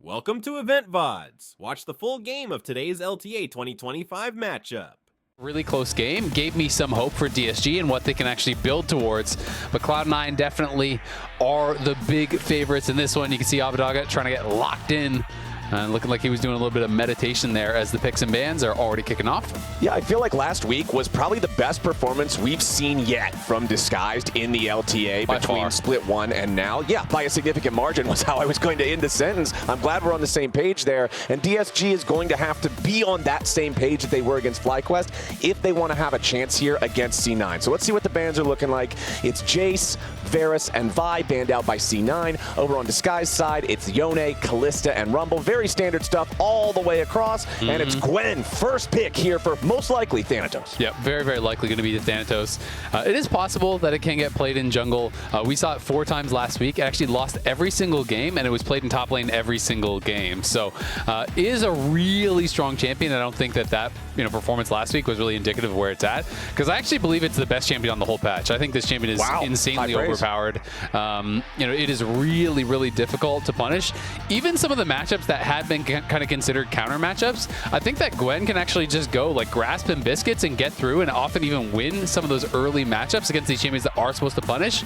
Welcome to Loleventvods. Watch the full game of today's LTA 2025 matchup. Really close game, gave me some hope for DSG and what they can actually build towards. But Cloud9 definitely are the big favorites in this one. You can see Abadaga trying to get locked in. Looking like he was doing a little bit of meditation there as the picks and bans are already kicking off. Yeah, I feel like last week was probably the best performance we've seen yet from Disguised in the LTA between Split 1 and now. Yeah, by a significant margin was how I was going to end the sentence. I'm glad we're on the same page there. And DSG is going to have to be on that same page that they were against FlyQuest if they want to have a chance here against C9. So let's see what the bans are looking like. It's Jace, Varus, and Vi banned out by C9. Over on Disguised side, it's Yone, Callista, and Rumble. Very standard stuff all the way across, and it's Gwen, first pick here for most likely Thanatos. Yeah, very, very likely going to be the Thanatos. It is possible that it can get played in jungle. We saw it 4 times last week. It actually lost every single game, and it was played in top lane every single game. So is a really strong champion. I don't think that performance last week was really indicative of where it's at, because I actually believe it's the best champion on the whole patch. I think this champion is insanely overpowered. It is really, really difficult to punish. Even some of the matchups that had been kind of considered counter matchups, I think that Gwen can actually just go like grasp and biscuits and get through and often even win some of those early matchups against these champions that are supposed to punish.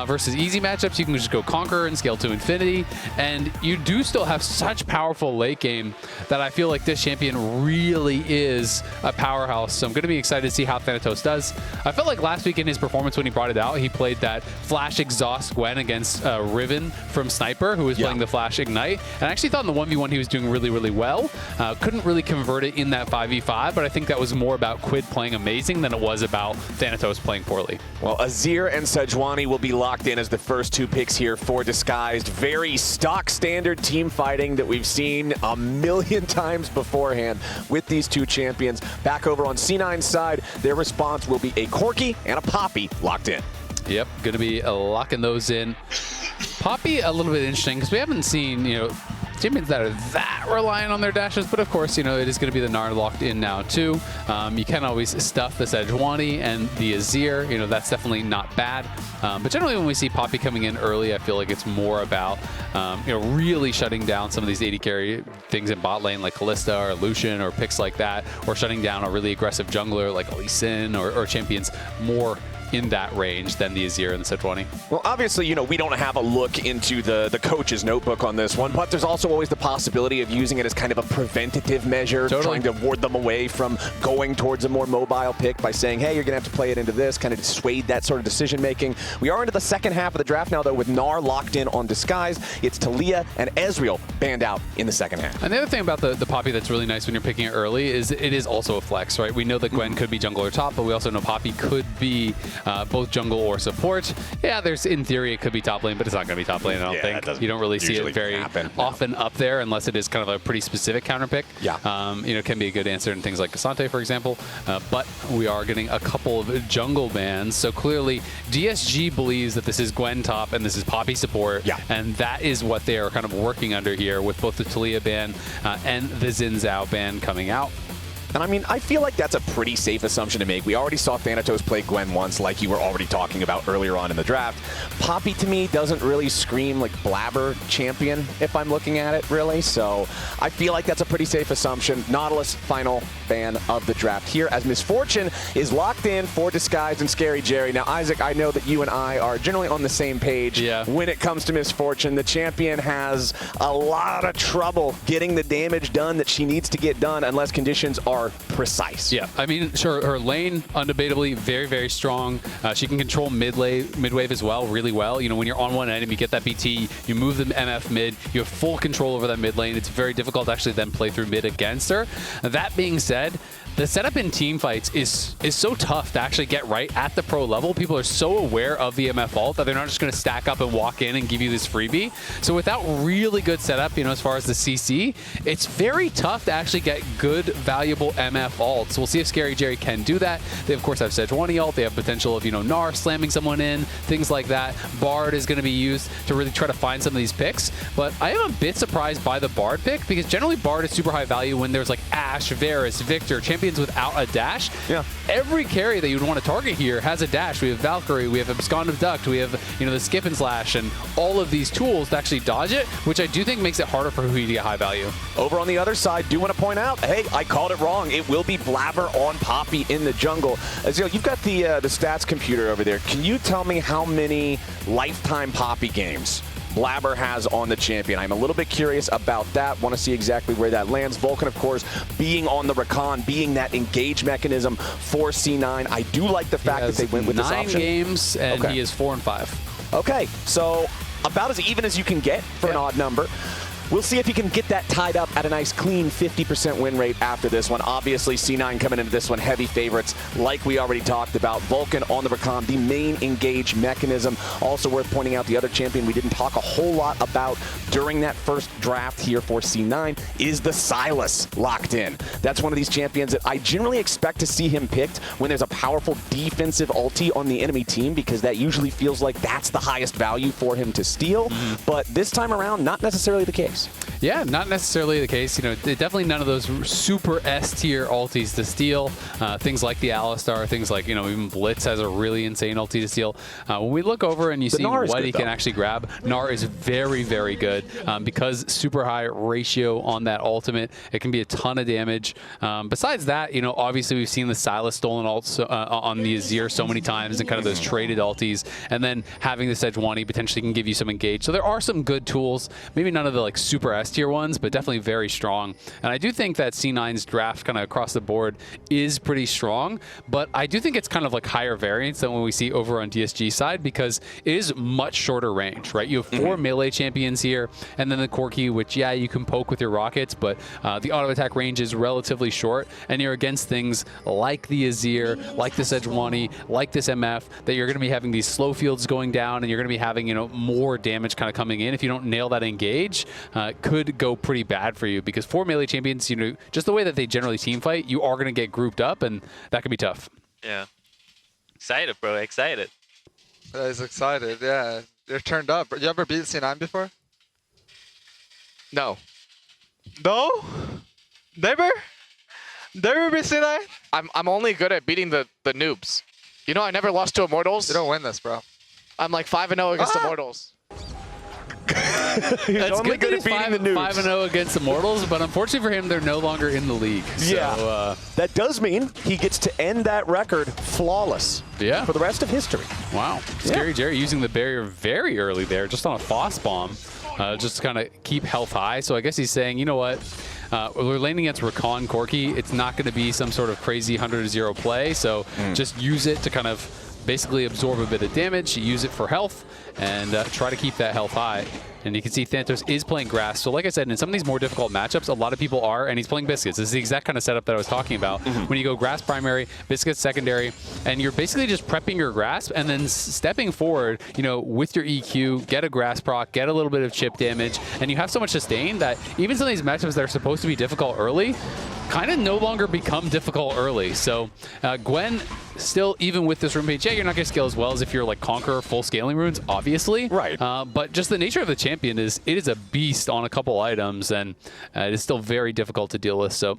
Versus easy matchups, you can just go conquer and scale to infinity. And you do still have such powerful late game that I feel like this champion really is a powerhouse. So I'm going to be excited to see how Thanatos does. I felt like last week in his performance when he brought it out, he played that Flash Exhaust Gwen against Riven from Sniper, who was playing the Flash Ignite. And I actually thought in the 1v1 he was doing really, really well. Couldn't really convert it in that 5v5, but I think that was more about Quid playing amazing than it was about Thanatos playing poorly. Well, Azir and Sejuani will be locked in as the first 2 picks here for Disguised. Very stock standard team fighting that we've seen a million times beforehand with these 2 champions. Back over on C9's side, their response will be a Corki and a Poppy locked in. Yep, going to be locking those in. Poppy, a little bit interesting, because we haven't seen, champions that are that reliant on their dashes, but of course, it is going to be the Gnar locked in now too. You can always stuff the Sejuani and the Azir, that's definitely not bad. But generally when we see Poppy coming in early, I feel like it's more about, really shutting down some of these AD carry things in bot lane like Callista or Lucian or picks like that, or shutting down a really aggressive jungler like Lee Sin or champions more in that range than the Azir and the Sejuani. Well, obviously, we don't have a look into the coach's notebook on this one, but there's also always the possibility of using it as kind of a preventative measure, trying to ward them away from going towards a more mobile pick by saying, hey, you're going to have to play it into this, kind of dissuade that sort of decision-making. We are into the second half of the draft now, though, with Gnar locked in on Disguise. It's Talia and Ezreal banned out in the second half. And the other thing about the Poppy that's really nice when you're picking it early is it is also a flex, right? We know that Gwen could be jungle or top, but we also know Poppy could be both jungle or support. Yeah, in theory, it could be top lane, but it's not going to be top lane, I don't think. You don't really see it very often up there unless it is kind of a pretty specific counter pick. Yeah. It can be a good answer in things like Cassante, for example. But we are getting a couple of jungle bans. So clearly, DSG believes that this is Gwen top and this is Poppy support. Yeah. And that is what they are kind of working under here with both the Talia ban and the Xin Zhao ban coming out. And I mean, I feel like that's a pretty safe assumption to make. We already saw Thanatos play Gwen once, like you were already talking about earlier on in the draft. Poppy, to me, doesn't really scream like Blabber champion if I'm looking at it, really. So I feel like that's a pretty safe assumption. Nautilus, final ban of the draft here, as Misfortune is locked in for Disguise and Scary Jerry. Now, Isaac, I know that you and I are generally on the same page when it comes to Misfortune. The champion has a lot of trouble getting the damage done that she needs to get done unless conditions are precise. Yeah, I mean, sure, her lane, undebatably, very, very strong. She can control mid-wave as well, really well. When you're on one enemy, you get that BT, you move them MF mid, you have full control over that mid lane. It's very difficult to actually then play through mid against her. That being said, the setup in team fights is so tough to actually get right at the pro level. People are so aware of the MF ult that they're not just going to stack up and walk in and give you this freebie. So without really good setup, as far as the CC, it's very tough to actually get good, valuable MF ults. We'll see if Scary Jerry can do that. They, of course, have Sejuani ult. They have potential of, Gnar slamming someone in, things like that. Bard is going to be used to really try to find some of these picks. But I am a bit surprised by the Bard pick, because generally Bard is super high value when there's like Ashe, Varus, Victor, champions champions without a dash. Yeah. Every carry that you would want to target here has a dash. We have Valkyrie, we have Abscond of Duct, we have the skip and slash, and all of these tools to actually dodge it, which I do think makes it harder for Hui to get high value. Over on the other side, do want to point out, hey, I called it wrong. It will be Blabber on Poppy in the jungle. Azil, you've got the stats computer over there. Can you tell me how many lifetime Poppy games Blabber has on the champion? I'm a little bit curious about that. Want to see exactly where that lands. Vulcan, of course, being on the Rakan, being that engage mechanism for C9. I do like the fact that they went with this option. 9 games, and he is 4 and 5. Okay, so about as even as you can get for an odd number. We'll see if he can get that tied up at a nice clean 50% win rate after this one. Obviously, C9 coming into this one, heavy favorites, like we already talked about. Vulcan on the Rakan, the main engage mechanism. Also worth pointing out, the other champion we didn't talk a whole lot about during that first draft here for C9 is the Sylas locked in. That's one of these champions that I generally expect to see him picked when there's a powerful defensive ulti on the enemy team, because that usually feels like that's the highest value for him to steal. But this time around, not necessarily the case. Yeah, not necessarily the case. Definitely none of those super S-tier ultis to steal. Things like the Alistar, things like, even Blitz has a really insane ulti to steal. When we look over and you see what he can actually grab, Gnar is very, very good because super high ratio on that ultimate. It can be a ton of damage. Besides that, obviously we've seen the Sylas stolen ults on the Azir so many times and kind of those traded ultis. And then having the Sejuani potentially can give you some engage. So there are some good tools. Maybe none of the super S-tier ones, but definitely very strong. And I do think that C9's draft kind of across the board is pretty strong, but I do think it's kind of like higher variance than when we see over on DSG side, because it is much shorter range, right? You have 4 melee champions here, and then the Corki, which, yeah, you can poke with your rockets, but the auto attack range is relatively short, and you're against things like the Azir, like the Sejuani, like this MF, that you're going to be having these slow fields going down, and you're going to be having, more damage kind of coming in. If you don't nail that engage, could go pretty bad for you, because 4 melee champions, just the way that they generally team fight, you are going to get grouped up, and that could be tough. Yeah. Excited, bro. Excited. He's excited, yeah. They're turned up. You ever beat C9 before? No. No? Never? Never beat C9? I'm only good at beating the noobs. I never lost to Immortals. You don't win this, bro. I'm like 5-0 against Immortals. He's only good at beating the noobs. 5-0 against Immortals, but unfortunately for him, they're no longer in the league. So, that does mean he gets to end that record flawless for the rest of history. Wow. Scary Jerry using the barrier very early there, just on a Foss bomb, just to kind of keep health high. So I guess he's saying, you know what? We're laning against Rakan Corki. It's not going to be some sort of crazy 100-0 play, so just use it to kind of basically absorb a bit of damage, use it for health, and try to keep that health high. And you can see Thanatos is playing grass. So like I said, in some of these more difficult matchups, a lot of people are, and he's playing Biscuits. This is the exact kind of setup that I was talking about. When you go grass primary, Biscuits secondary, and you're basically just prepping your grasp and then stepping forward, with your EQ, get a grass proc, get a little bit of chip damage, and you have so much sustain that even some of these matchups that are supposed to be difficult early kind of no longer become difficult early. So Gwen, still, even with this rune page, you're not going to scale as well as if you're like Conqueror full scaling runes, obviously. Right. But just the nature of the champion is it is a beast on a couple items, and it is still very difficult to deal with. So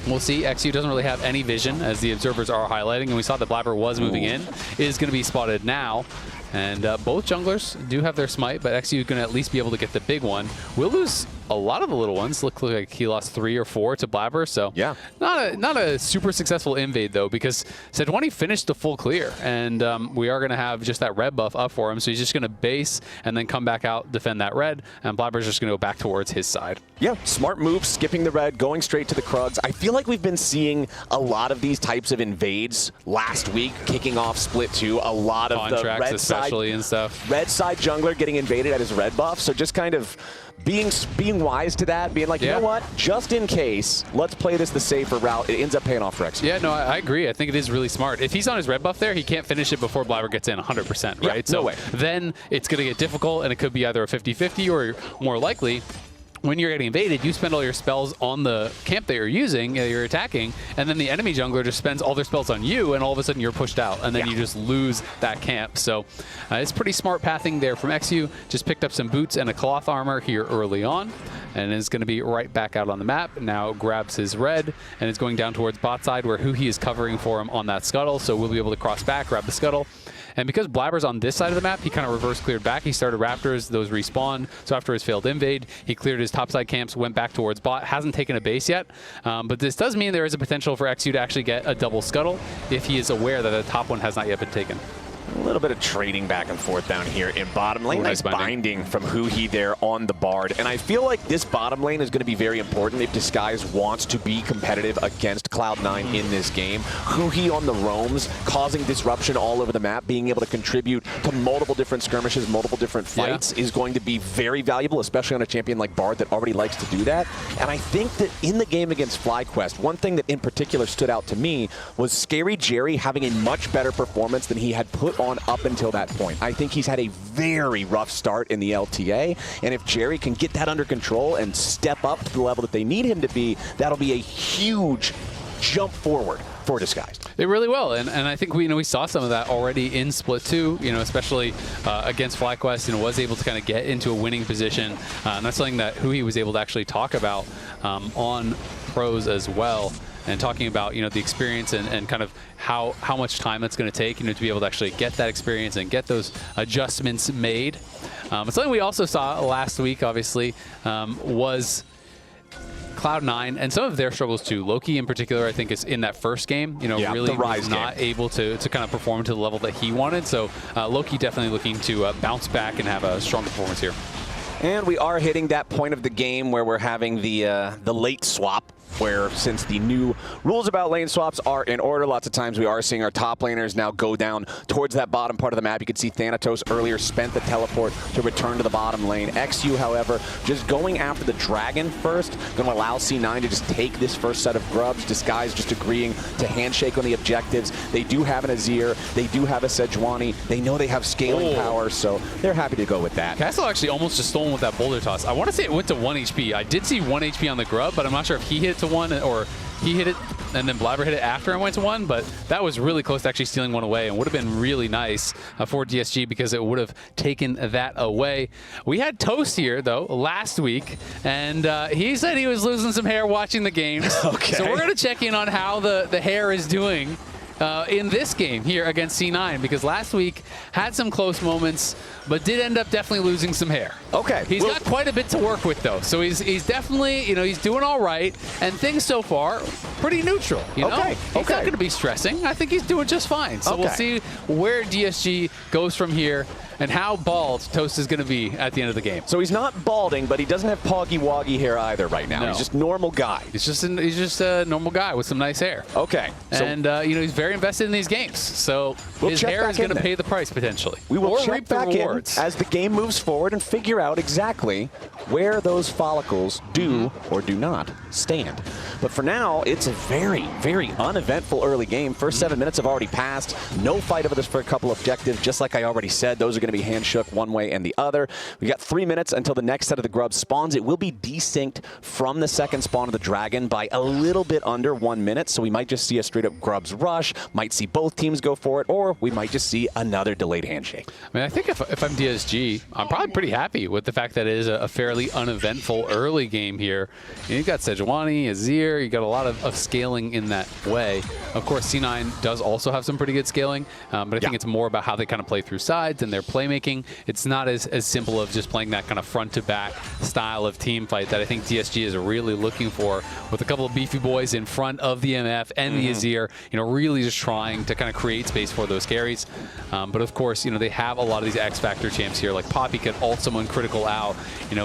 we'll see. XU doesn't really have any vision, as the observers are highlighting, and we saw that Blabber was moving in. It is going to be spotted now. And both junglers do have their smite, but XU is going to at least be able to get the big one. We'll lose a lot of the little ones. Look like he lost 3 or 4 to Blabber, so yeah, not a super successful invade though, because Sejuani finished the full clear, and we are going to have just that red buff up for him, so he's just going to base and then come back out, defend that red, and Blabber's just going to go back towards his side. Yeah, smart move, skipping the red, going straight to the Krugs. I feel like we've been seeing a lot of these types of invades last week, kicking off Split 2. A lot of the red especially side, and stuff. Red side jungler getting invaded at his red buff, so just kind of being wise to that, being like, you know what, just in case, let's play this the safer route. It ends up paying off for XU. Yeah, no, I agree. I think it is really smart. If he's on his red buff there, he can't finish it before Blabber gets in 100%, right? Yeah, so no way. Then it's going to get difficult, and it could be either a 50-50 or more likely when you're getting invaded, you spend all your spells on the camp that you're using, you're attacking, and then the enemy jungler just spends all their spells on you, and all of a sudden you're pushed out, and then you just lose that camp. So it's pretty smart pathing there from XU. Just picked up some boots and a cloth armor here early on, and is going to be right back out on the map. Now grabs his red, and is going down towards bot side, where Huhi is covering for him on that scuttle, so we'll be able to cross back, grab the scuttle. And because Blabber's on this side of the map, he kind of reverse cleared back. He started Raptors, those respawn. So after his failed invade, he cleared his topside camps, went back towards bot. Hasn't taken a base yet, but this does mean there is a potential for XU to actually get a double scuttle if he is aware that the top one has not yet been taken. A little bit of trading back and forth down here in bottom lane. Ooh, nice binding from Huhi there on the Bard. And I feel like this bottom lane is going to be very important if Disguise wants to be competitive against Cloud9 in this game. Huhi on the roams, causing disruption all over the map, being able to contribute to multiple different skirmishes, multiple different fights is going to be very valuable, especially on a champion like Bard that already likes to do that. And I think that in the game against FlyQuest, one thing that in particular stood out to me was Scary Jerry having a much better performance than he had put on up until that point. I think he's had a very rough start in the LTA, and if Jerry can get that under control and step up to the level that they need him to be, that'll be a huge jump forward for Disguised. They really will, and I think we saw some of that already in Split 2, especially against FlyQuest, was able to kind of get into a winning position, and that's something that Huhi was able to actually talk about on pros as well. And talking about the experience and kind of how much time it's going to take to be able to actually get that experience and get those adjustments made. Something we also saw last week, obviously, was Cloud9 and some of their struggles too. Loki in particular, I think, is in that first game, really was not able to kind of perform to the level that he wanted. So Loki definitely looking to bounce back and have a strong performance here. And we are hitting that point of the game where we're having the late swap, where since the new rules about lane swaps are in order, lots of times we are seeing our top laners now go down towards that bottom part of the map. You could see Thanatos earlier spent the teleport to return to the bottom lane. XU, however, just going after the dragon first, going to allow C9 to just take this first set of grubs. Disguise just agreeing to handshake on the objectives. They do have an Azir. They do have a Sejuani. They know they have scaling power, so they're happy to go with that. Castle actually almost just stolen with that boulder toss. I want to say it went to 1 HP. I did see 1 HP on the grub, but I'm not sure if he hit it to 1 or he hit it and then Blabber hit it after and went to 1, but that was really close to actually stealing 1 away and would have been really nice for DSG because it would have taken that away. We had Toast here, though, last week, and he said he was losing some hair watching the games. Okay. So we're going to check in on how the hair is doing in this game here against C9, because last week had some close moments, but did end up definitely losing some hair. Okay. He's got quite a bit to work with, though, so he's definitely, he's doing all right, and things so far pretty neutral, Okay. He's not going to be stressing. I think he's doing just fine. So we'll see where DSG goes from here and how bald Toast is going to be at the end of the game. So he's not balding, but he doesn't have poggy woggy hair either right now. No. He's just normal guy. He's just a normal guy with some nice hair. Okay. So And he's very invested in these games, so We'll his check hair back is going in to then. pay the price potentially. we will or check reap the back in rewards. as the game moves forward and figure out exactly where those follicles do or do not stand. But for now, it's a very, very uneventful early game. First 7 minutes have already passed. No fight over this for a couple objectives. Just like I already said, those are going to be hand shook one way and the other. We got 3 minutes until the next set of the grubs spawns. It will be desynced from the second spawn of the dragon by a little bit under 1 minute. So we might just see a straight up grubs rush, might see both teams go for it, or we might just see another delayed handshake. I mean, I think if I'm DSG, I'm probably pretty happy with the fact that it is a fairly uneventful early game here. You've got Sejuani, Azir, you got a lot of scaling in that way. Of course, C9 does also have some pretty good scaling, but I think it's more about how they kind of play through sides and their playmaking. It's not as simple of just playing that kind of front-to-back style of team fight that I think DSG is really looking for, with a couple of beefy boys in front of the MF and the Azir, really just trying to kind of create space for those carries. But of course, they have a lot of these X-Factor champs here, like Poppy could ult someone critical out.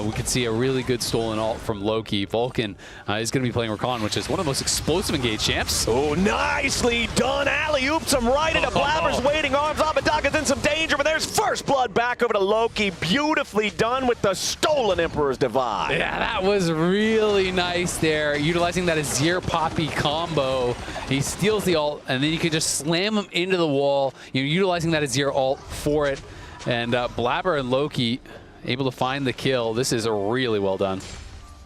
We could see a really good stolen ult from Loki. Vulcan is going to be playing Rakan, which is one of the most explosive engaged champs. Oh, nicely done. Alley-oops him right into Blabber's waiting arms. Amadaka's in some danger, but there's first blood back over to Loki. Beautifully done with the stolen Emperor's Divide. Yeah, that was really nice there. Utilizing that Azir Poppy combo. He steals the ult, and then you can just slam him into the wall, utilizing that Azir ult for it. And Blabber and Loki able to find the kill. This is really well done.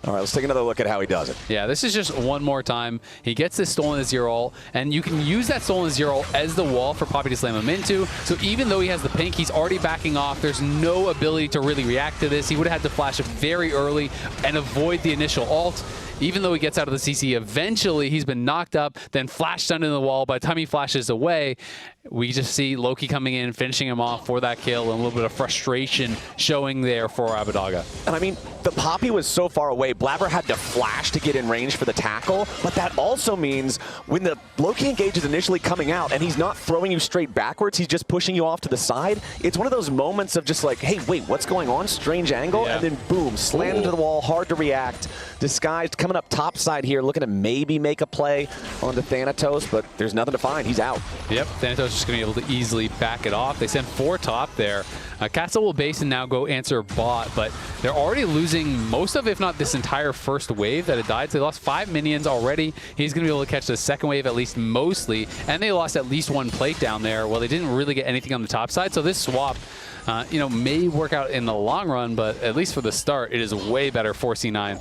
All right, let's take another look at how he does it. Yeah, this is just one more time. He gets this stolen as zero ult, and you can use that stolen as zero ult as the wall for Poppy to slam him into. So even though he has the pink, he's already backing off. There's no ability to really react to this. He would have had to flash it very early and avoid the initial ult. Even though he gets out of the CC, eventually he's been knocked up, then flashed under the wall. By the time he flashes away, we just see Loki coming in, finishing him off for that kill, and a little bit of frustration showing there for Abbedagga. And I mean, the Poppy was so far away, Blabber had to flash to get in range for the tackle, but that also means when the Loki engage is initially coming out and he's not throwing you straight backwards, he's just pushing you off to the side, it's one of those moments of just like, hey, wait, what's going on? Strange angle, and then boom, slammed into the wall, hard to react. Disguised, coming up top side here, looking to maybe make a play onto Thanatos, but there's nothing to find. He's out. Yep, Thanatos just going to be able to easily back it off. They send 4 top there. Castle will base and now go answer bot, but they're already losing most of, if not this entire first wave that had died. So they lost 5 minions already. He's going to be able to catch the second wave at least mostly, and they lost at least 1 plate down there. Well, they didn't really get anything on the top side, so this swap may work out in the long run, but at least for the start, it is way better for C9.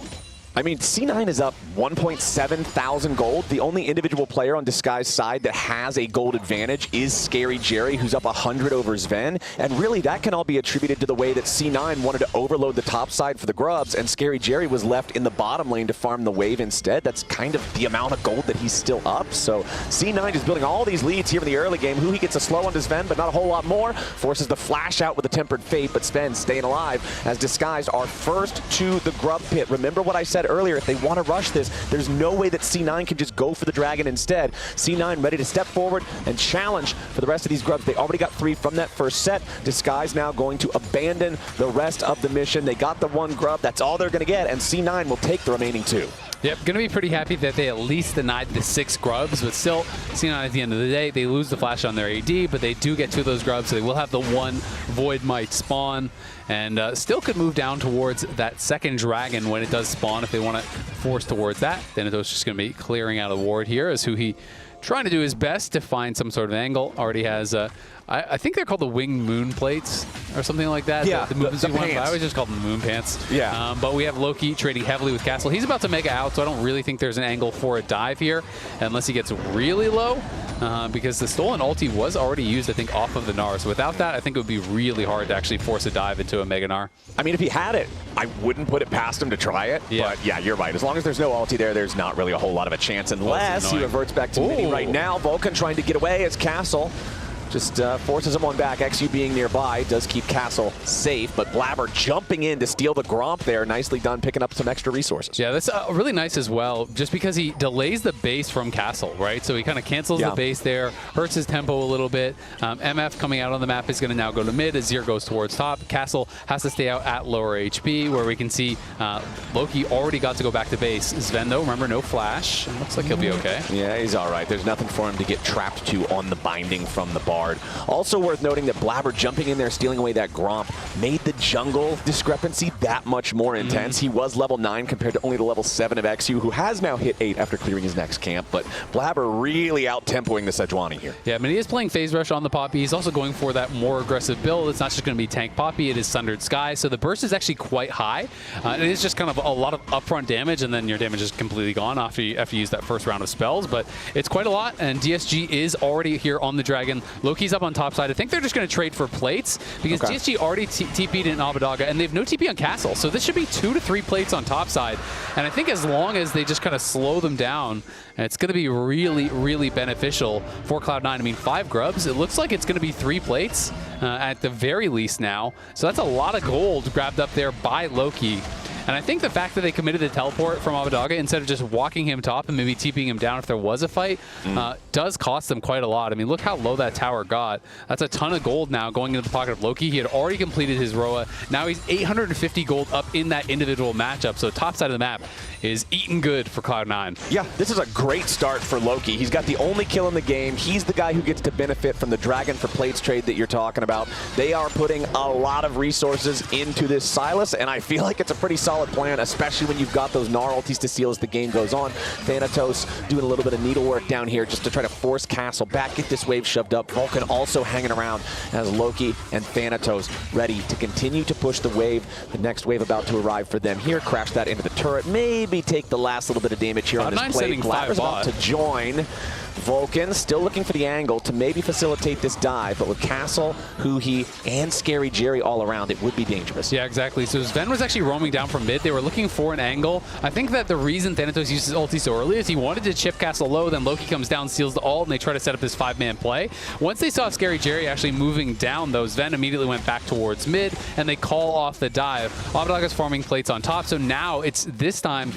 I mean, C9 is up 1.7 thousand gold. The only individual player on Disguise's side that has a gold advantage is Scary Jerry, who's up 100 over Sven. And really, that can all be attributed to the way that C9 wanted to overload the top side for the grubs, and Scary Jerry was left in the bottom lane to farm the wave instead. That's kind of the amount of gold that he's still up. So C9 is building all these leads here in the early game. Who he gets a slow onto Sven, but not a whole lot more. Forces the flash out with a Tempered Fate, but Sven staying alive as Disguise are first to the grub pit. Remember what I said earlier, if they want to rush this, there's no way that C9 can just go for the dragon instead. C9 ready to step forward and challenge for the rest of these grubs. They already got 3 from that first set. Disguise now going to abandon the rest of the mission. They got the 1 grub. That's all they're going to get, and C9 will take the remaining 2. Yep, going to be pretty happy that they at least denied the 6 grubs, but still, C9 at the end of the day, they lose the flash on their AD, but they do get 2 of those grubs, so they will have the 1 Void Might spawn, and still could move down towards that second dragon when it does spawn if they want to force towards that. Thanatos just going to be clearing out a ward here as who he trying to do his best to find some sort of angle. Already has I think they're called the winged moon plates or something like that. Yeah, the movements you want. pants. I always just call them the moon pants. Yeah. But we have Loki trading heavily with Castle. He's about to mega out, so I don't really think there's an angle for a dive here unless he gets really low because the stolen ulti was already used, I think, off of the Gnar. So without that, I think it would be really hard to actually force a dive into a Mega Gnar. I mean, if he had it, I wouldn't put it past him to try it. Yeah. But yeah, you're right. As long as there's no ulti there, there's not really a whole lot of a chance unless he reverts back to mini right now. Vulcan trying to get away as Castle just forces him on back. XU being nearby does keep Castle safe, but Blabber jumping in to steal the Gromp there. Nicely done, picking up some extra resources. Yeah, that's really nice as well, just because he delays the base from Castle, right? So he kind of cancels the base there, hurts his tempo a little bit. MF coming out on the map is going to now go to mid as Zir goes towards top. Castle has to stay out at lower HP, where we can see Loki already got to go back to base. Sven, though, remember, no flash. It looks like he'll be okay. Yeah, he's all right. There's nothing for him to get trapped to on the binding from the bar. Also worth noting that Blabber jumping in there, stealing away that Gromp, made the jungle discrepancy that much more intense. He was level 9 compared to only the level 7 of XU, who has now hit 8 after clearing his next camp, but Blabber really out-tempoing the Sejuani here. Yeah, but he is playing Phase Rush on the Poppy. He's also going for that more aggressive build. It's not just going to be Tank Poppy, it is Sundered Sky, so the burst is actually quite high. It is just kind of a lot of upfront damage, and then your damage is completely gone after you use that first round of spells, but it's quite a lot, and DSG is already here on the Dragon. Loki's up on top side. I think they're just going to trade for plates because DSG already TP'd in Abbedagga and they have no TP on Castle. So this should be 2 to 3 plates on top side. And I think as long as they just kind of slow them down, it's going to be really, really beneficial for Cloud9. I mean, 5 grubs. It looks like it's going to be 3 plates at the very least now. So that's a lot of gold grabbed up there by Loki. And I think the fact that they committed the teleport from Abbedagga instead of just walking him top and maybe TPing him down if there was a fight does cost them quite a lot. I mean, look how low that tower got. That's a ton of gold now going into the pocket of Loki. He had already completed his Roa. Now he's 850 gold up in that individual matchup. So top side of the map is eating good for Cloud9. Yeah, this is a great start for Loki. He's got the only kill in the game. He's the guy who gets to benefit from the Dragon for Plates trade that you're talking about. They are putting a lot of resources into this Silas, and I feel like it's a pretty solid solid plan, especially when you've got those Gnar ultis to seal as the game goes on. Thanatos doing a little bit of needlework down here just to try to force Castle back, get this wave shoved up. Vulcan also hanging around as Loki and Thanatos ready to continue to push the wave. The next wave about to arrive for them here. Crash that into the turret. Maybe take the last little bit of damage here on this play. Blabber's about to join. Vulcan still looking for the angle to maybe facilitate this dive, but with Castle, Huhi, and Scary Jerry all around, it would be dangerous. Yeah, exactly. So Sven was actually roaming down from mid. They were looking for an angle. I think that the reason Thanatos uses ulti so early is he wanted to chip Castle low, then Loki comes down, seals the ult, and they try to set up this 5-man play. Once they saw Scary Jerry actually moving down, though, Sven immediately went back towards mid, and they call off the dive. Abadaga's farming plates on top, so now it's this time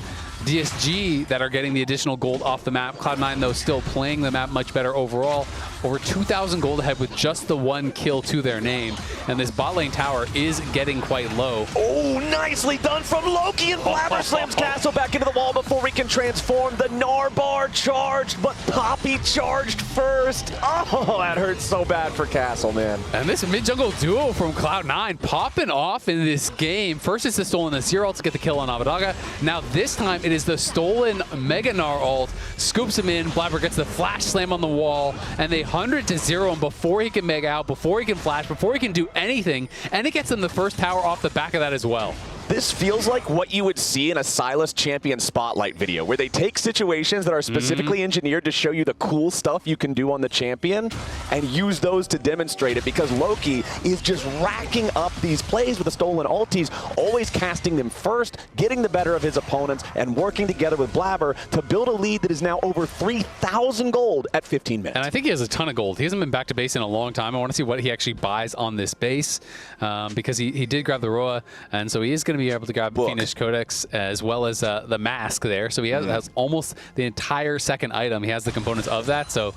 DSG that are getting the additional gold off the map. Cloud9, though, still playing the map much better overall. Over 2,000 gold ahead with just the 1 kill to their name. And this bot lane tower is getting quite low. Oh, nicely done from Loki, and Blabber slams Castle back into the wall before we can transform. The Gnar bar charged, but Poppy charged first. Oh, that hurts so bad for Castle, man. And this mid-jungle duo from Cloud9 popping off in this game. First it's the stolen Azir ult to get the kill on Abadaga. Now this time it is the stolen Mega Gnar ult. Scoops him in, Blabber gets the flash slam on the wall, and they 100-0 him before he can mega out, before he can flash, before he can do anything, and it gets them the first tower off the back of that as well. This feels like what you would see in a Silas Champion Spotlight video, where they take situations that are specifically engineered to show you the cool stuff you can do on the champion and use those to demonstrate it, because Loki is just racking up these plays with the stolen ultis, always casting them first, getting the better of his opponents, and working together with Blabber to build a lead that is now over 3,000 gold at 15 minutes. And I think he has a ton of gold. He hasn't been back to base in a long time. I want to see what he actually buys on this base, because he did grab the Roa, and so he is going to be able to grab Fiendish Codex as well as the mask there. So he has almost the entire second item. He has the components of that. So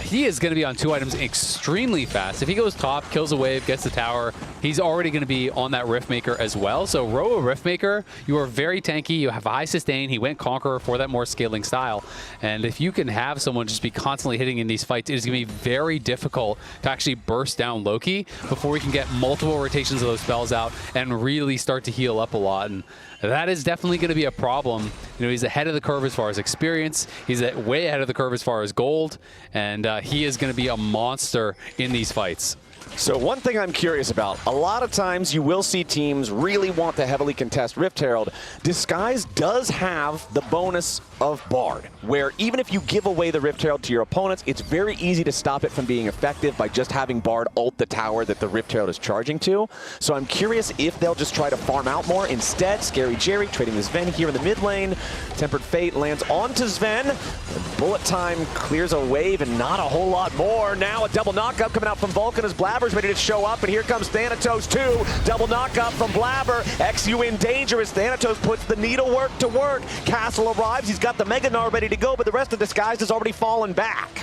he is going to be on 2 items extremely fast. If he goes top, kills a wave, gets the tower, he's already going to be on that Riftmaker as well. So Roa Riftmaker, you are very tanky. You have high sustain. He went Conqueror for that more scaling style. And if you can have someone just be constantly hitting in these fights, it is going to be very difficult to actually burst down Loki before we can get multiple rotations of those spells out and really start to heal up a lot. And that is definitely going to be a problem. You know, he's ahead of the curve as far as experience. He's way ahead of the curve as far as gold. And he is going to be a monster in these fights. So one thing I'm curious about, a lot of times you will see teams really want to heavily contest Rift Herald. Disguise does have the bonus of Bard, where even if you give away the Rift Herald to your opponents, it's very easy to stop it from being effective by just having Bard ult the tower that the Rift Herald is charging to. So I'm curious if they'll just try to farm out more. Instead, Scary Jerry trading the Sven here in the mid lane. Tempered Fate lands onto Sven. Bullet time clears a wave and not a whole lot more. Now a double knockup coming out from Vulcan as Blabber's ready to show up, and here comes Thanatos too. Double knockup from Blabber. XU in danger as Thanatos puts the needlework to work. Castle arrives. He's got the Mega Gnar ready to go, but the rest of Disguise has already fallen back.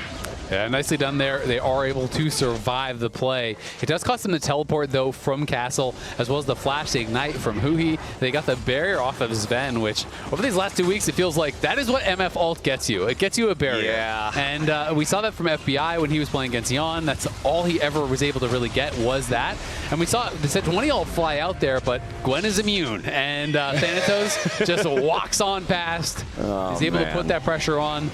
Yeah, nicely done there. They are able to survive the play. It does cost them the teleport, though, from Castle, as well as the flash to ignite from Huhi. They got the barrier off of Sven, which over these last 2 weeks, it feels like that is what MF ult gets you. It gets you a barrier. Yeah. And we saw that from FBI when he was playing against Yon. That's all he ever was able to really get was that. And we saw the set 20 ult fly out there, but Gwen is immune. And Thanatos just walks on past. He's able to put that pressure on.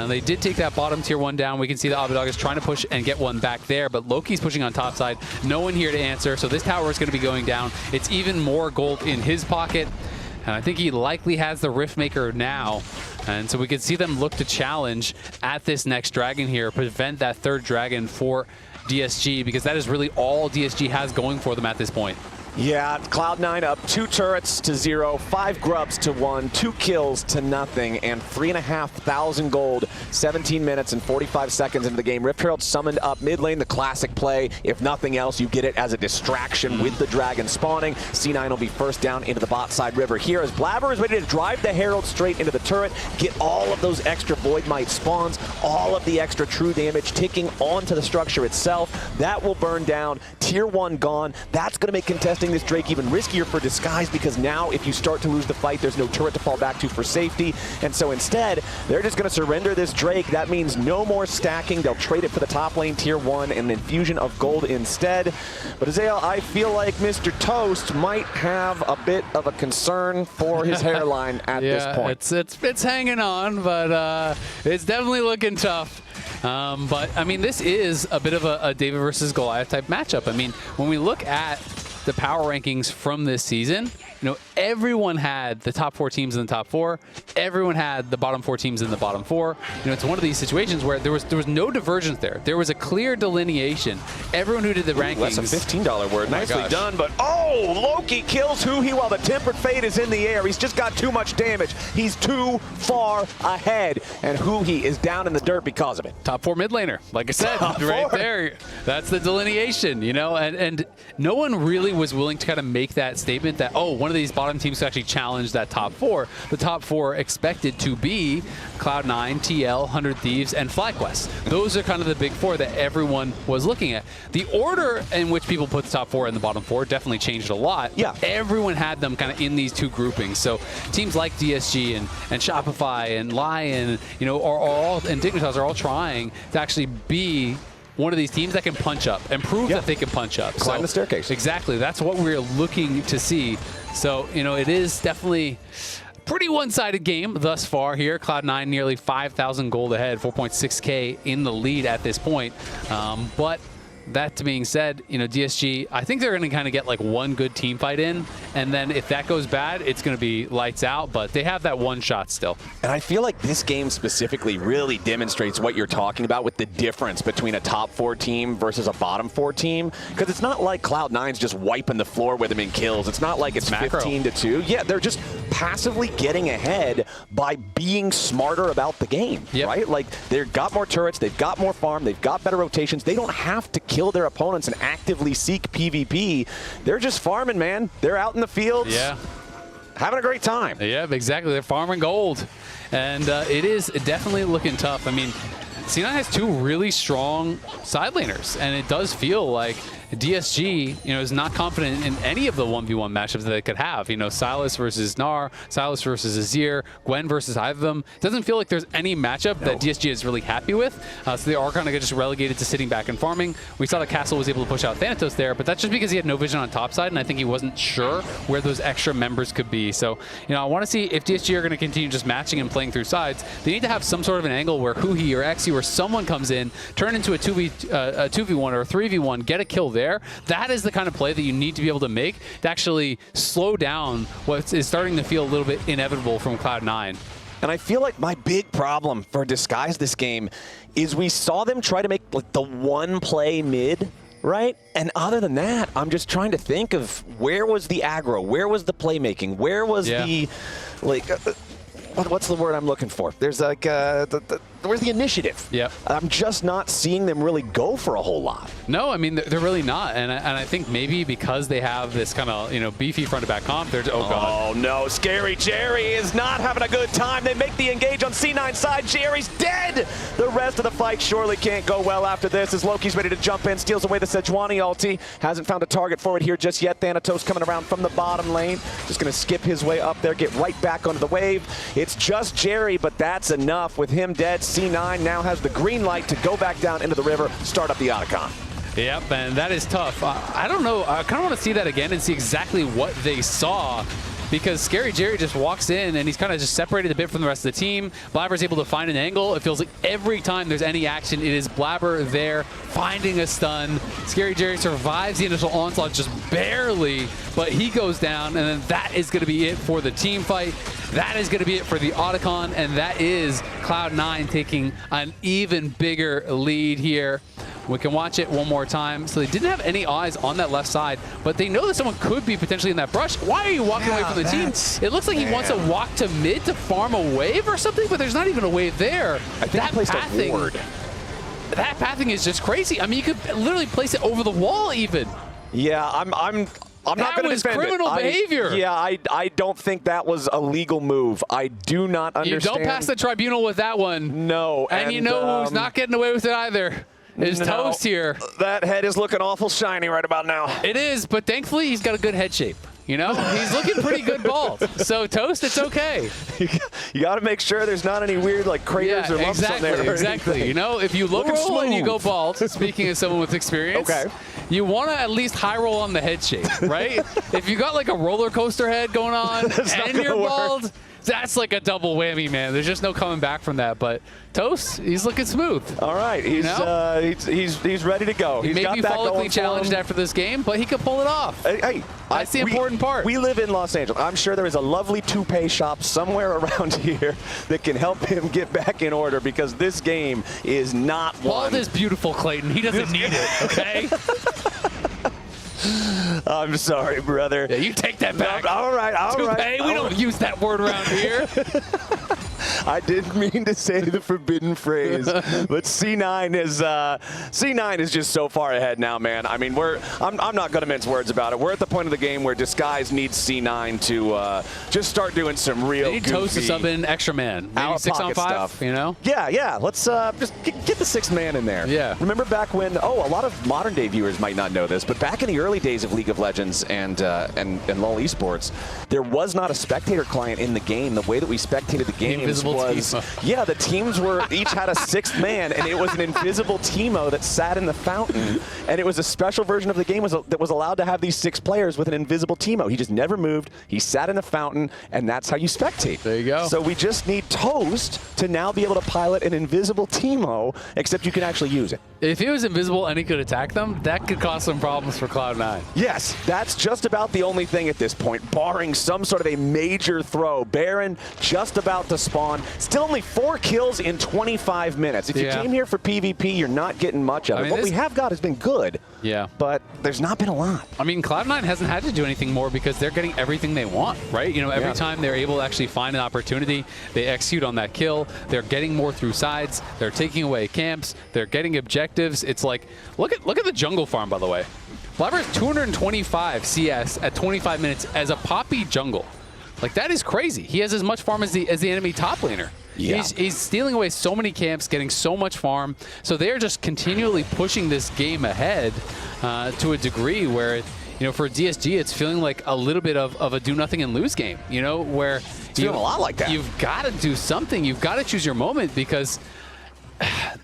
They did take that bottom tier 1 down. We can see that Abadaga is trying to push and get one back there, but Loki's pushing on top side. No one here to answer, so this tower is going to be going down. It's even more gold in his pocket, and I think he likely has the Riftmaker now. And so we can see them look to challenge at this next dragon here, prevent that 3rd dragon for DSG, because that is really all DSG has going for them at this point. Yeah, Cloud9 up 2 turrets to 0, 5 grubs to 1, 2 kills to nothing, and 3,500 gold, 17 minutes and 45 seconds into the game. Rift Herald summoned up mid lane, the classic play. If nothing else, you get it as a distraction with the dragon spawning. C9 will be first down into the bot side river here as Blabber is ready to drive the Herald straight into the turret, get all of those extra Void Might spawns, all of the extra true damage ticking onto the structure itself. That will burn down. Tier 1 gone. That's going to make contested casting this Drake even riskier for Disguise, because now if you start to lose the fight, there's no turret to fall back to for safety. And so instead, they're just going to surrender this Drake. That means no more stacking. They'll trade it for the top lane tier 1 and an infusion of gold instead. But Azael, I feel like Mr. Toast might have a bit of a concern for his hairline at this point. It's hanging on, but it's definitely looking tough. But I mean, this is a bit of a David versus Goliath type matchup. I mean, when we look at the power rankings from this season, you know, everyone had the top 4 teams in the top 4. Everyone had the bottom 4 teams in the bottom 4. You know, it's one of these situations where there was no divergence there. There was a clear delineation. Everyone who did the rankings. That's a $15 word. Nicely done, but Loki kills Huhi while the Tempered Fate is in the air. He's just got too much damage. He's too far ahead, and Huhi is down in the dirt because of it. Top 4 mid laner, like I said, Top right 4. there. That's the delineation, you know, and no one really was willing to kind of make that statement that, oh, one of these bottom teams could actually challenge that top 4. The top 4 expected to be Cloud9, TL, 100 Thieves, and FlyQuest. Those are kind of the big 4 that everyone was looking at. The order in which people put the top 4 and the bottom 4 definitely changed a lot. Yeah. Everyone had them kind of in these 2 groupings. So teams like DSG and Shopify and Lion, you know, and Dignitas are all trying to actually be one of these teams that can punch up and prove that they can punch up. Climb the staircase. Exactly. That's what we're looking to see. So, you know, it is definitely a pretty one-sided game thus far here. Cloud9 nearly 5,000 gold ahead, 4.6K in the lead at this point. But that being said, you know, DSG, I think they're going to kind of get like one good team fight in, and then if that goes bad, it's going to be lights out, but they have that one shot still. And I feel like this game specifically really demonstrates what you're talking about with the difference between a top 4 team versus a bottom 4 team, because it's not like Cloud9's just wiping the floor with them in kills. It's not like it's 15-2. Yeah, they're just passively getting ahead by being smarter about the game, right? Like, they've got more turrets, they've got more farm, they've got better rotations. They don't have to kill their opponents and actively seek PvP. They're just farming, man. They're out in the fields, having a great time. Yeah, exactly. They're farming gold. And it is definitely looking tough. I mean, C9 has 2 really strong side laners, and it does feel like DSG, you know, is not confident in any of the 1v1 matchups that they could have. You know, Sylas versus Gnar, Sylas versus Azir, Gwen versus either of them. It doesn't feel like there's any matchup that DSG is really happy with. So they are kind of just relegated to sitting back and farming. We saw that Castle was able to push out Thanatos there, but that's just because he had no vision on top side, and I think he wasn't sure where those extra members could be. So, you know, I want to see if DSG are going to continue just matching and playing through sides. They need to have some sort of an angle where Huhi or Xe or someone comes in, turn into a 2v1 or a 3v1, get a kill there. That is the kind of play that you need to be able to make to actually slow down what is starting to feel a little bit inevitable from Cloud9. And I feel like my big problem for Disguise this game is we saw them try to make like the one play mid, right? And other than that, I'm just trying to think of where was the aggro, where was the playmaking, where was the, like, what's the word I'm looking for? There's like, where's the initiative? Yep. I'm just not seeing them really go for a whole lot. No, I mean, they're really not. And I think maybe because they have this kind of, you know, beefy front-to-back comp, they're, oh no, Scary Jerry is not having a good time. They make the engage on C9 side. Jerry's dead. The rest of the fight surely can't go well after this as Loki's ready to jump in, steals away the Sejuani ulti. Hasn't found a target for it here just yet. Thanatos coming around from the bottom lane. Just going to skip his way up there, get right back onto the wave. It's just Jerry, but that's enough. With him dead, C9 now has the green light to go back down into the river, start up the Otacon. Yep, and that is tough. I don't know. I kind of want to see that again and see exactly what they saw, because Scary Jerry just walks in and he's kind of just separated a bit from the rest of the team. Blabber's able to find an angle. It feels like every time there's any action, it is Blabber there finding a stun. Scary Jerry survives the initial onslaught just barely, but he goes down, and then that is going to be it for the team fight. That is going to be it for the Otacon, and that is Cloud9 taking an even bigger lead here. We can watch it one more time. So they didn't have any eyes on that left side, but they know that someone could be potentially in that brush. Why are you walking away from the team? It looks like he wants to walk to mid to farm a wave or something, but there's not even a wave there. I think he placed a ward. That pathing is just crazy. I mean, you could literally place it over the wall even. Yeah, I'm not going to defend it. That was criminal behavior. Yeah, I don't think that was a legal move. I do not understand. You don't pass the tribunal with that one. No. And you know who's not getting away with it either. is toast here. That head is looking awful shiny right about now. It is, but thankfully he's got a good head shape. You know, he's looking pretty good bald. So toast, it's okay. You got to make sure there's not any weird like craters or lumps on there. Exactly. You know, if you look roll and you go bald, speaking of someone with experience, okay, you want to at least high roll on the head shape, right? If you got like a roller coaster head going on and you're bald, that's like a double whammy, man. There's just no coming back from that. But toast, he's looking smooth. All right, he's ready to go. He may be follically challenged after this game, but he could pull it off. Hey, that's the important part. We live in Los Angeles. I'm sure there is a lovely toupee shop somewhere around here that can help him get back in order because this game is not one. Bald is beautiful, Clayton. He doesn't need it, okay? I'm sorry, brother. Yeah, you take that back. No, all right. Toupee, we don't use that word around here. I didn't mean to say the forbidden phrase, but C9 is just so far ahead now, man. I mean, I'm not going to mince words about it. We're at the point of the game where Disguise needs C9 to just start doing some real They need Toast to sub in extra man. Maybe 6-on-5 stuff. You know? Yeah. Let's just get the sixth man in there. Yeah. Remember back when? Oh, a lot of modern day viewers might not know this, but back in the early days of League of Legends and LoL Esports, there was not a spectator client in the game. The way that we spectated the games was, yeah, the teams were each had a sixth man, and it was an invisible teamo that sat in the fountain, and it was a special version of the game that was allowed to have these 6 players with an invisible teamo. He just never moved. He sat in the fountain, and that's how you spectate. There you go. So we just need Toast to now be able to pilot an invisible teamo, except you can actually use it. If he was invisible and he could attack them, that could cause some problems for Cloud9. Yes, that's just about the only thing at this point, barring some sort of a major throw. Baron just about to spawn. Still only 4 kills in 25 minutes. If you came here for PvP, you're not getting much of it. What we have got has been good, but there's not been a lot. I mean, Cloud9 hasn't had to do anything more because they're getting everything they want, right? You know, every time they're able to actually find an opportunity, they execute on that kill. They're getting more through sides. They're taking away camps. They're getting objectives. It's like, look at the jungle farm, by the way. Blabber is 225 CS at 25 minutes as a Poppy jungle. Like, that is crazy. He has as much farm as the enemy top laner. Yeah. He's stealing away so many camps, getting so much farm. So they're just continually pushing this game ahead to a degree where, you know, for DSG, it's feeling like a little bit of a do nothing and lose game, you know, where it's feeling a lot like that. You've got to do something. You've got to choose your moment because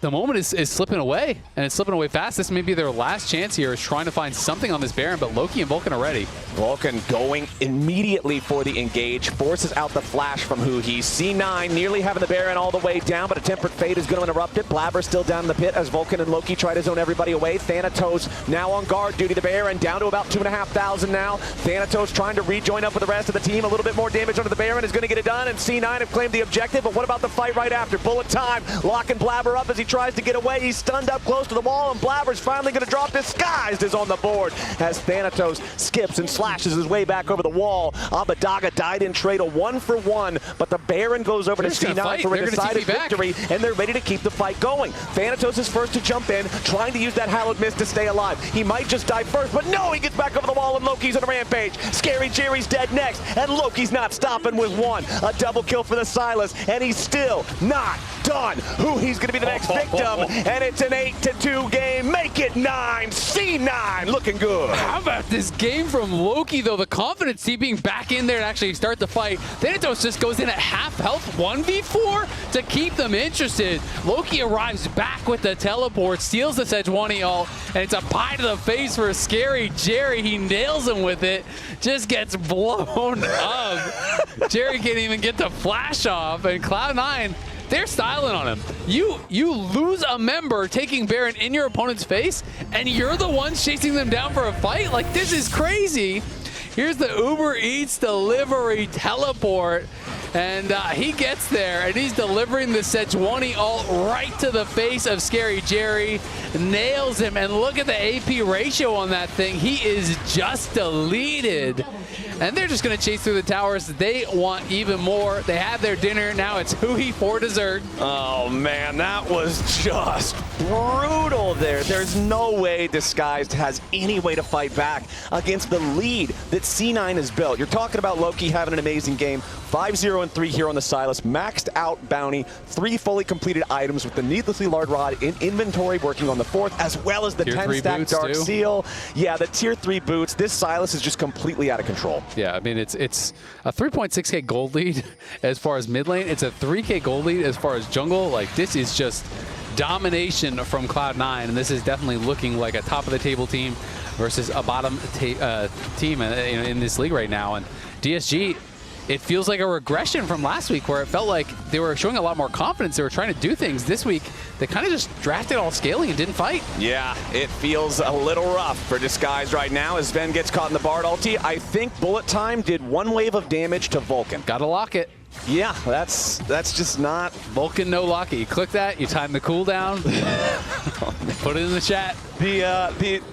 the moment is slipping away, and it's slipping away fast. This may be their last chance here, is trying to find something on this Baron, but Loki and Vulcan are ready. Vulcan going immediately for the engage, forces out the flash from Huhi. C9 nearly having the Baron all the way down, but a Tempered Fate is going to interrupt it. Blabber still down in the pit as Vulcan and Loki try to zone everybody away. Thanatos now on guard duty. The Baron down to about 2,500 now. Thanatos trying to rejoin up with the rest of the team. A little bit more damage under the Baron is going to get it done, and C9 have claimed the objective, but what about the fight right after? Bullet time, locking Blabber up as he tries to get away. He's stunned up close to the wall, and Blabber's finally going to drop. Disguised is on the board as Thanatos skips and slashes his way back over the wall. Abadaga died in trade, a 1-for-1, but the Baron goes over to C9 for a decided victory, and they're ready to keep the fight going. Thanatos is first to jump in, trying to use that Hallowed Mist to stay alive. He might just die first, but no, he gets back over the wall, and Loki's on a rampage. Scary Jerry's dead next, and Loki's not stopping with 1. A double kill for the Silas, and he's still not done. He's going to be the next victim, and it's an 8-2 game. Make it 9. C9 looking good. How about this game from Loki, though? The confidence he being back in there to actually start the fight. Thanatos just goes in at half health, 1v4 to keep them interested. Loki arrives back with the teleport, steals the Sejuani ult, and it's a pie to the face for Scary Jerry. He nails him with it, just gets blown up. Jerry can't even get the flash off, and Cloud9, they're styling on him. You lose a member taking Baron in your opponent's face, and you're the ones chasing them down for a fight? Like, this is crazy. Here's the Uber Eats delivery teleport, and he gets there, and he's delivering the Sejuani ult right to the face of Scary Jerry. Nails him, and look at the AP ratio on that thing. He is just deleted. And they're just going to chase through the towers. They want even more. They have their dinner. Now it's Huhi for dessert. Oh, man, that was just brutal there. There's no way Disguised has any way to fight back against the lead that C9 has built. You're talking about Loki having an amazing game. 5-0 0-3 here on the Silas. Maxed out bounty, 3 fully completed items with the needlessly large rod in inventory, working on the 4th, as well as the 10-stack Dark Seal. Yeah, the tier 3 boots. This Silas is just completely out of control. Yeah, I mean, it's a 3.6k gold lead as far as mid lane. It's a 3k gold lead as far as jungle. Like, this is just domination from Cloud9, and this is definitely looking like a top-of-the-table team versus a bottom team in this league right now. And DSG, it feels like a regression from last week where it felt like they were showing a lot more confidence. They were trying to do things. This week, they kind of just drafted all scaling and didn't fight. Yeah, it feels a little rough for Disguised right now as Sven gets caught in the Bard ulti. I think Bullet Time did 1 wave of damage to Vulcan. Gotta lock it. Yeah, that's just not... Vulcan no lock it. You click that, you time the cooldown, put it in the chat. The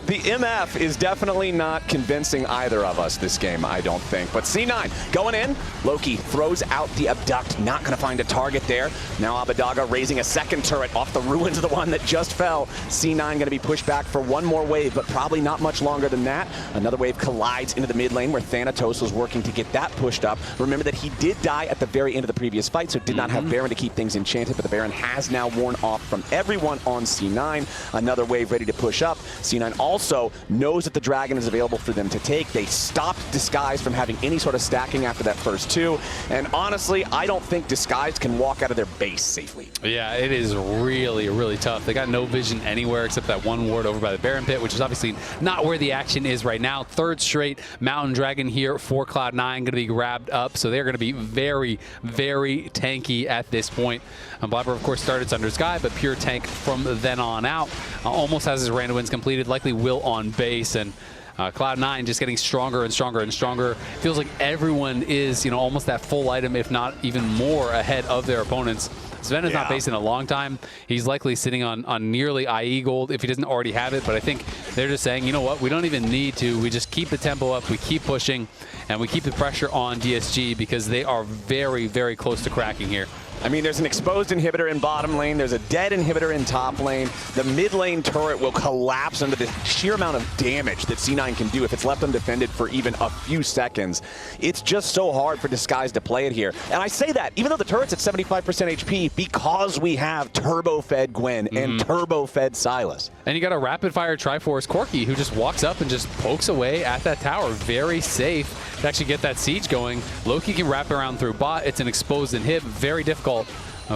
MF is definitely not convincing either of us this game, I don't think. But C9 going in. Loki throws out the Abduct, not going to find a target there. Now Abadaga raising a second turret off the ruins of the one that just fell. C9 going to be pushed back for 1 more wave, but probably not much longer than that. Another wave collides into the mid lane where Thanatos was working to get that pushed up. Remember that he did die at the very end of the previous fight, so did not have Baron to keep things enchanted, but the Baron has now worn off from everyone on C9. Another wave ready to push up. C9 also knows that the Dragon is available for them to take. They stopped Disguise from having any sort of stacking after that first 2. And honestly, I don't think Disguise can walk out of their base safely. Yeah, it is really, really tough. They got no vision anywhere except that 1 ward over by the Baron Pit, which is obviously not where the action is right now. 3rd straight Mountain Dragon here for Cloud9 going to be grabbed up. So they're going to be very, very tanky at this point. Blabber, of course, started under Sky, but pure tank from then on out. Almost has his random wins completed, likely will on base, and Cloud9 just getting stronger and stronger and stronger. Feels like everyone is, almost that full item, if not even more, ahead of their opponents. Sven is not based in a long time. He's likely sitting on nearly IE gold if he doesn't already have it, but I think they're just saying, you know what, we don't even need to. We just keep the tempo up, we keep pushing, and we keep the pressure on DSG because they are very, very close to cracking here. I mean, there's an exposed inhibitor in bottom lane. There's a dead inhibitor in top lane. The mid lane turret will collapse under the sheer amount of damage that C9 can do if it's left undefended for even a few seconds. It's just so hard for Disguise to play it here. And I say that, even though the turret's at 75% HP, because we have turbo-fed Gwen and turbo-fed Silas. And you got a rapid-fire Triforce Corki who just walks up and just pokes away at that tower. Very safe to actually get that siege going. Loki can wrap around through bot. It's an exposed inhib. Very difficult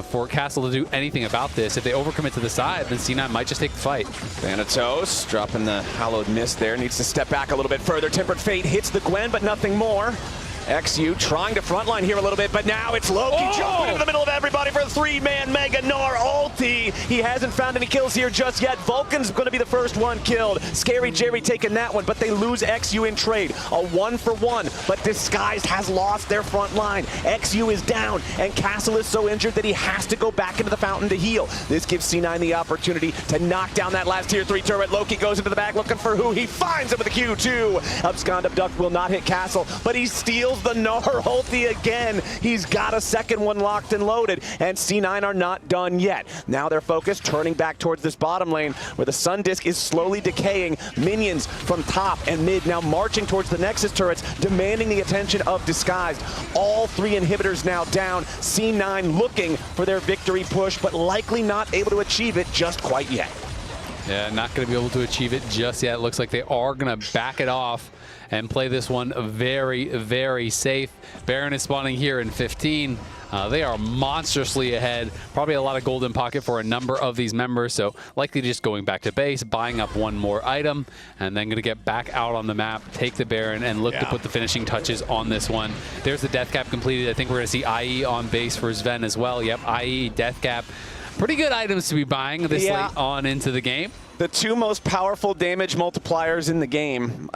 for Castle to do anything about this. If they overcommit to the side, then C9 might just take the fight. Thanatos dropping the Hallowed Mist there. Needs to step back a little bit further. Tempered Fate hits the Gwen, but nothing more. XU trying to frontline here a little bit, but now it's Loki jumping into the middle of everybody for a 3-man Mega Gnar ulti. He hasn't found any kills here just yet. Vulcan's going to be the first one killed. Scary Jerry taking that one, but they lose XU in trade. A 1-for-1, but Disguised has lost their front line. XU is down, and Castle is so injured that he has to go back into the fountain to heal. This gives C9 the opportunity to knock down that last tier 3 turret. Loki goes into the back looking for who? He finds him with a Q2. Abscond Abduct will not hit Castle, but he steals the Gnar ulti again. He's got a second one locked and loaded, and C9 are not done yet. Now they're focused, turning back towards this bottom lane where the Sun Disk is slowly decaying. Minions from top and mid now marching towards the Nexus turrets, demanding the attention of Disguised. All 3 inhibitors now down. C9 looking for their victory push, but likely not able to achieve it just quite yet. Yeah, not going to be able to achieve it just yet. Looks like they are going to back it off and play this one very, very safe. Baron is spawning here in 15. They are monstrously ahead. Probably a lot of golden pocket for a number of these members, so likely just going back to base, buying up 1 more item, and then going to get back out on the map, take the Baron, and look to put the finishing touches on this one. There's the death cap completed. I think we're going to see IE on base for Sven as well. Yep, IE, death cap. Pretty good items to be buying this late on into the game. The 2 most powerful damage multipliers in the game.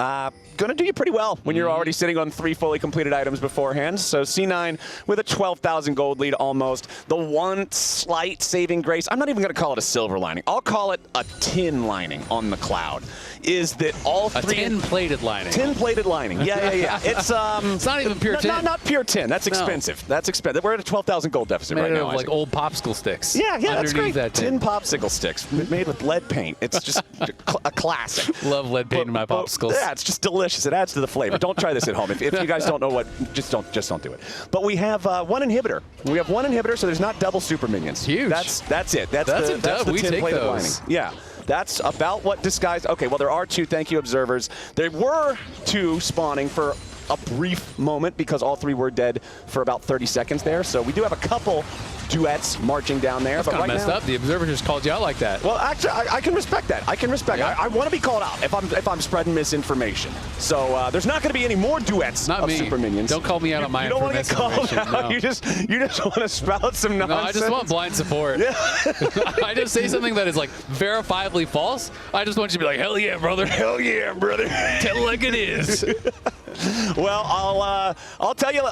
Gonna do you pretty well when you're already sitting on 3 fully completed items beforehand. So C9 with a 12,000 gold lead almost. The one slight saving grace, I'm not even gonna call it a silver lining. I'll call it a tin lining on the Cloud. Is that all 3... A tin-plated lining. Tin-plated lining, yeah. It's not even pure tin. Not pure tin, that's expensive. That's expensive. We're at a 12,000 gold deficit right now. Like old popsicle sticks. Yeah, that's great. That tin. Popsicle sticks made with lead paint. It's just a classic. Love lead paint in my popsicles. Yeah, it's just delicious. delicious. It adds to the flavor. Don't try this at home. If you guys don't know what, just don't do it. But we have one inhibitor. We have one inhibitor, so there's not double super minions. Huge. That's it. That's a the dub. We take tin-plated those. lining. Yeah. That's about what Disguise. Okay, well, there are 2. Thank you, observers. There were 2 spawning for a brief moment because all 3 were dead for about 30 seconds there. So we do have a couple duets marching down there. That's but kind of right messed now, up. The observer just called you out like that. well, actually, I can respect that. I can respect. Yeah. I want to be called out if I'm spreading misinformation. So there's not going to be any more duets Not of me. super minions. Don't call me out on my You don't want to get called misinformation, out. no. You just want to spout some nonsense. No, I just want blind support. Yeah. I just say something that is like verifiably false. I just want you to be like, hell yeah, brother. Hell yeah, brother. Tell it like it is. Well, I'll tell you.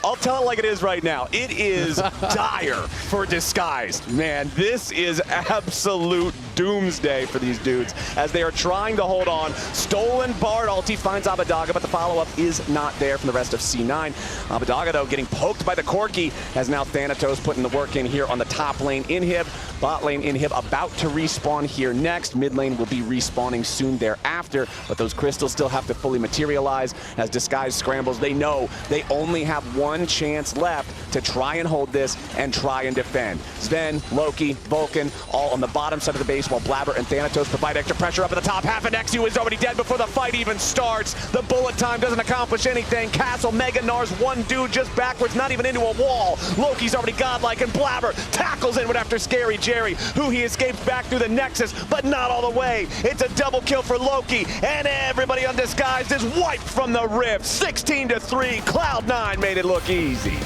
I'll tell it like it is right now. It is dire for Disguised. Man, this is absolute doomsday for these dudes as they are trying to hold on. Stolen Bard ulti finds Abadaga, but the follow-up is not there from the rest of C9. Abadaga, though, getting poked by the Corki, as now Thanatos putting the work in here on the top lane. Inhib, bot lane Inhib about to respawn here next. Mid lane will be respawning soon thereafter, but those crystals still have to fully materialize as Disguise scrambles. They know they only have one chance left to try and hold this and try and defend. Sven, Loki, Vulcan, all on the bottom side of the base while Blabber and Thanatos provide extra pressure up at the top half, and Exu is already dead before the fight even starts. The bullet time doesn't accomplish anything. Castle, Mega Nars, one dude just backwards, not even into a wall. Loki's already godlike, and Blabber tackles inward after Scary Jerry, who he escapes back through the Nexus, but not all the way. It's a double kill for Loki, and everybody on Disguised is wiped from the rift. 16-3, Cloud9 made it look easy.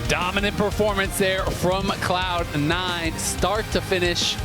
Dominant performance there from Cloud9, start to finish.